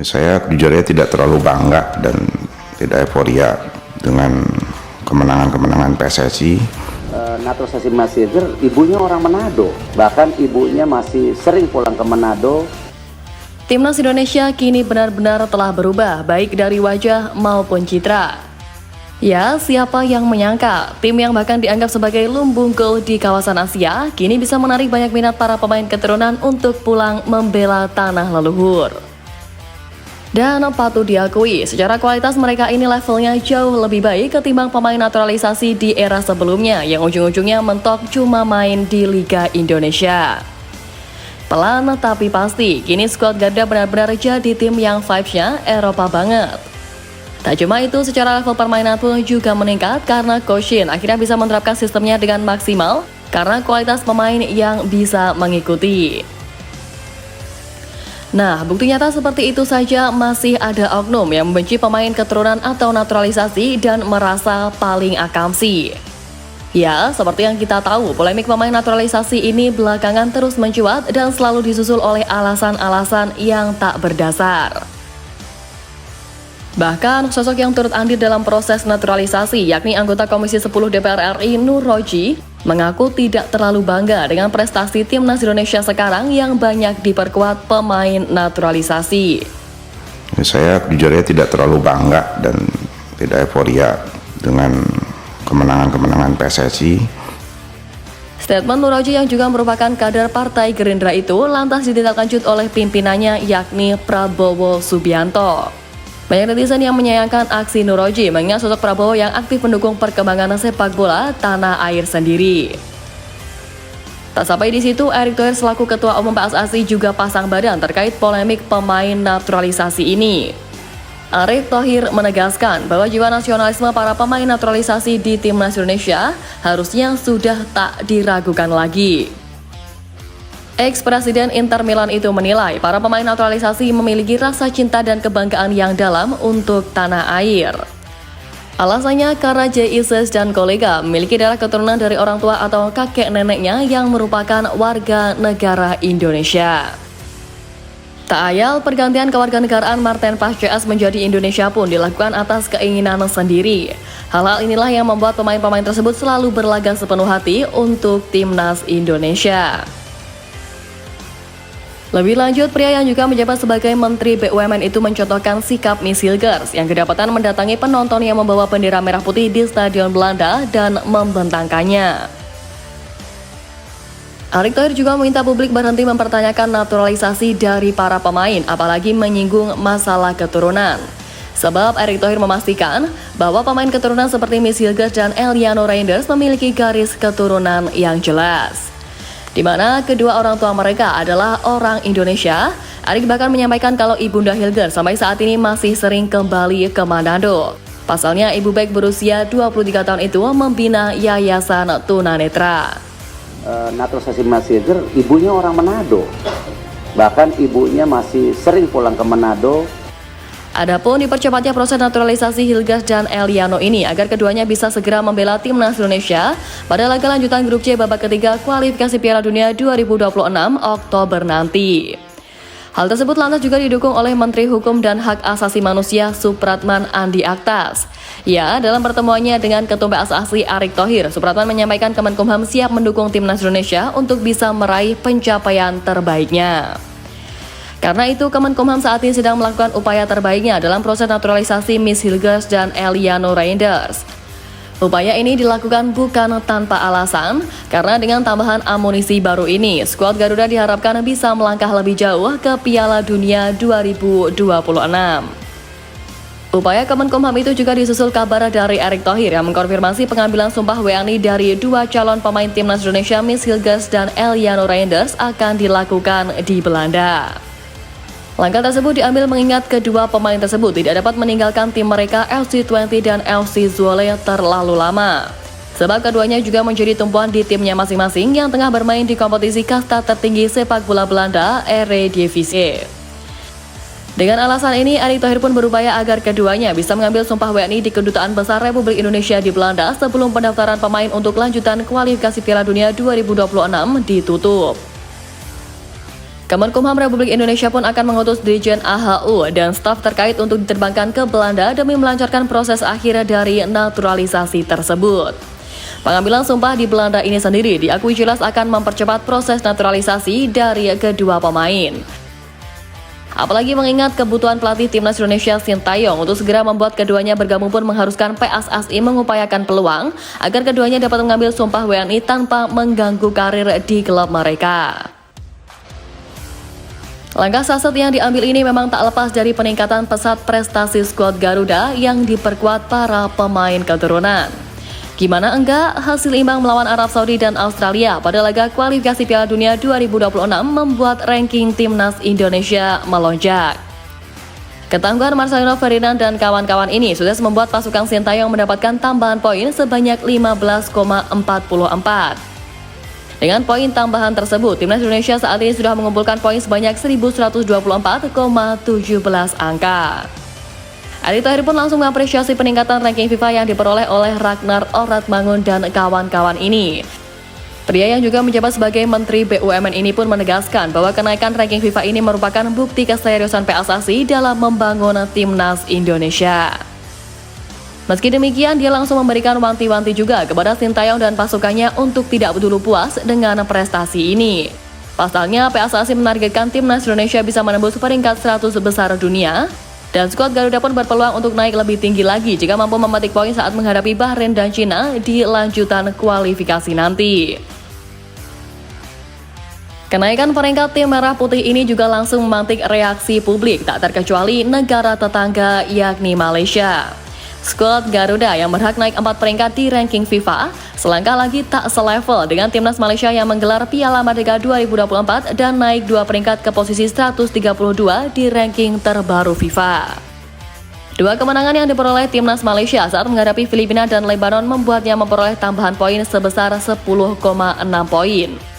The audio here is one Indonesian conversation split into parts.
Saya jujur tidak terlalu bangga dan tidak euforia dengan kemenangan-kemenangan PSSI. Naturalisasi Mas Hilger, ibunya orang Manado, bahkan ibunya masih sering pulang ke Manado. Timnas Indonesia kini benar-benar telah berubah, baik dari wajah maupun citra. Ya, siapa yang menyangka, tim yang bahkan dianggap sebagai lumbung gol di kawasan Asia, kini bisa menarik banyak minat para pemain keturunan untuk pulang membela tanah leluhur. Dan patut diakui, secara kualitas mereka ini levelnya jauh lebih baik ketimbang pemain naturalisasi di era sebelumnya yang ujung-ujungnya mentok cuma main di Liga Indonesia. Pelan tapi pasti, kini skuad Garuda benar-benar jadi tim yang vibes-nya Eropa banget. Tak cuma itu, secara level permainan pun juga meningkat karena Coach Shin akhirnya bisa menerapkan sistemnya dengan maksimal karena kualitas pemain yang bisa mengikuti. Nah, bukti nyata seperti itu saja masih ada oknum yang membenci pemain keturunan atau naturalisasi dan merasa paling akamsi. Ya, seperti yang kita tahu, polemik pemain naturalisasi ini belakangan terus mencuat dan selalu disusul oleh alasan-alasan yang tak berdasar. Bahkan, sosok yang turut andil dalam proses naturalisasi, yakni anggota Komisi 10 DPR RI Nur Roji, mengaku tidak terlalu bangga dengan prestasi Timnas Indonesia sekarang yang banyak diperkuat pemain naturalisasi. Saya jujur tidak terlalu bangga dan tidak euforia dengan kemenangan-kemenangan PSSI. Statement Nur Roji yang juga merupakan kader Partai Gerindra itu lantas ditindaklanjut oleh pimpinannya yakni Prabowo Subianto. Banyak netizen yang menyayangkan aksi Nur Roji mengingat sosok Prabowo yang aktif mendukung perkembangan sepak bola tanah air sendiri. Tak sampai di situ, Erick Thohir selaku Ketua Umum PSSI juga pasang badan terkait polemik pemain naturalisasi ini. Erick Thohir menegaskan bahwa jiwa nasionalisme para pemain naturalisasi di Timnas Indonesia harusnya sudah tak diragukan lagi. Ex-presiden Inter Milan itu menilai para pemain naturalisasi memiliki rasa cinta dan kebanggaan yang dalam untuk tanah air. Alasannya karena JICS dan kolega memiliki darah keturunan dari orang tua atau kakek neneknya yang merupakan warga negara Indonesia. Tak ayal, pergantian kewarganegaraan Martin Paes CS menjadi Indonesia pun dilakukan atas keinginan sendiri. Hal-hal inilah yang membuat pemain-pemain tersebut selalu berlaga sepenuh hati untuk Timnas Indonesia. Lebih lanjut, pria yang juga menjabat sebagai Menteri BUMN itu mencontohkan sikap Miss Hilgers yang kedapatan mendatangi penonton yang membawa bendera merah putih di Stadion Belanda dan membentangkannya. Erick Thohir juga meminta publik berhenti mempertanyakan naturalisasi dari para pemain, apalagi menyinggung masalah keturunan. Sebab Erick Thohir memastikan bahwa pemain keturunan seperti Miss Hilgers dan Eliano Reinders memiliki garis keturunan yang jelas, di mana kedua orang tua mereka adalah orang Indonesia. Erick bahkan menyampaikan kalau Ibunda Hilger sampai saat ini masih sering kembali ke Manado. Pasalnya, Ibu Bek berusia 23 tahun itu membina Yayasan Tunanetra. Naturalisasi Mas Hilger, ibunya orang Manado, bahkan ibunya masih sering pulang ke Manado. Adapun dipercepatnya proses naturalisasi Hilgers dan Eliano ini agar keduanya bisa segera membela Timnas Indonesia pada laga lanjutan grup C babak ketiga kualifikasi Piala Dunia 2026 Oktober nanti. Hal tersebut lantas juga didukung oleh Menteri Hukum dan Hak Asasi Manusia Supratman Andi Aktas. Ya, dalam pertemuannya dengan Ketua PSSI Erick Thohir, Supratman menyampaikan Kemenkumham siap mendukung Timnas Indonesia untuk bisa meraih pencapaian terbaiknya. Karena itu, Kemenkumham saat ini sedang melakukan upaya terbaiknya dalam proses naturalisasi Miss Hilgers dan Eliano Reinders. Upaya ini dilakukan bukan tanpa alasan, karena dengan tambahan amunisi baru ini, skuad Garuda diharapkan bisa melangkah lebih jauh ke Piala Dunia 2026. Upaya Kemenkumham itu juga disusul kabar dari Erick Thohir yang mengkonfirmasi pengambilan sumpah WNI dari dua calon pemain Timnas Indonesia Miss Hilgers dan Eliano Reinders akan dilakukan di Belanda. Langkah tersebut diambil mengingat kedua pemain tersebut tidak dapat meninggalkan tim mereka FC20 dan FC Zwolle terlalu lama. Sebab keduanya juga menjadi tumpuan di timnya masing-masing yang tengah bermain di kompetisi kasta tertinggi sepak bola Belanda, Eredivisie. Dengan alasan ini, Erick Thohir pun berupaya agar keduanya bisa mengambil sumpah WNI di Kedutaan Besar Republik Indonesia di Belanda sebelum pendaftaran pemain untuk lanjutan kualifikasi Piala Dunia 2026 ditutup. Kemenkumham Republik Indonesia pun akan mengutus Dirjen AHU dan staf terkait untuk diterbangkan ke Belanda demi melancarkan proses akhir dari naturalisasi tersebut. Pengambilan sumpah di Belanda ini sendiri diakui jelas akan mempercepat proses naturalisasi dari kedua pemain. Apalagi mengingat kebutuhan pelatih timnas Indonesia Sintayong untuk segera membuat keduanya bergabung pun mengharuskan PSSI mengupayakan peluang agar keduanya dapat mengambil sumpah WNI tanpa mengganggu karir di klub mereka. Langkah Saset yang diambil ini memang tak lepas dari peningkatan pesat prestasi skuad Garuda yang diperkuat para pemain keturunan. Gimana enggak, hasil imbang melawan Arab Saudi dan Australia pada laga kualifikasi Piala Dunia 2026 membuat ranking timnas Indonesia melonjak. Ketangguhan Marcelino Ferdinand dan kawan-kawan ini sudah membuat pasukan Sintayong mendapatkan tambahan poin sebanyak 15,44. Dengan poin tambahan tersebut, timnas Indonesia saat ini sudah mengumpulkan poin sebanyak 1124,17 angka. Erick Thohir pun langsung mengapresiasi peningkatan ranking FIFA yang diperoleh oleh Ragnar Oratmangun dan kawan-kawan ini. Pria yang juga menjabat sebagai Menteri BUMN ini pun menegaskan bahwa kenaikan ranking FIFA ini merupakan bukti keseriusan PSSI dalam membangun timnas Indonesia. Meski demikian, dia langsung memberikan wanti-wanti juga kepada Sintayong dan pasukannya untuk tidak dulu puas dengan prestasi ini. Pasalnya, PSSI menargetkan timnas Indonesia bisa menembus peringkat 100 besar dunia. Dan skuad Garuda pun berpeluang untuk naik lebih tinggi lagi jika mampu memetik poin saat menghadapi Bahrain dan Cina di lanjutan kualifikasi nanti. Kenaikan peringkat tim Merah Putih ini juga langsung memantik reaksi publik tak terkecuali negara tetangga yakni Malaysia. Skuad Garuda yang berhak naik 4 peringkat di ranking FIFA selangkah lagi tak selevel dengan timnas Malaysia yang menggelar Piala Merdeka 2024 dan naik 2 peringkat ke posisi 132 di ranking terbaru FIFA. Dua kemenangan yang diperoleh timnas Malaysia saat menghadapi Filipina dan Lebanon membuatnya memperoleh tambahan poin sebesar 10,6 poin.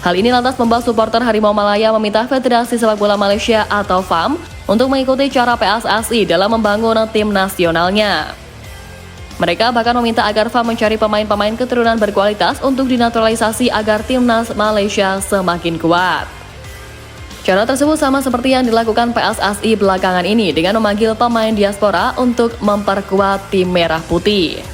Hal ini lantas membuat supporter Harimau Malaya meminta Federasi Sepak Bola Malaysia atau FAM untuk mengikuti cara PSSI dalam membangun tim nasionalnya. Mereka bahkan meminta agar FAM mencari pemain-pemain keturunan berkualitas untuk dinaturalisasi agar timnas Malaysia semakin kuat. Cara tersebut sama seperti yang dilakukan PSSI belakangan ini dengan memanggil pemain diaspora untuk memperkuat tim Merah Putih.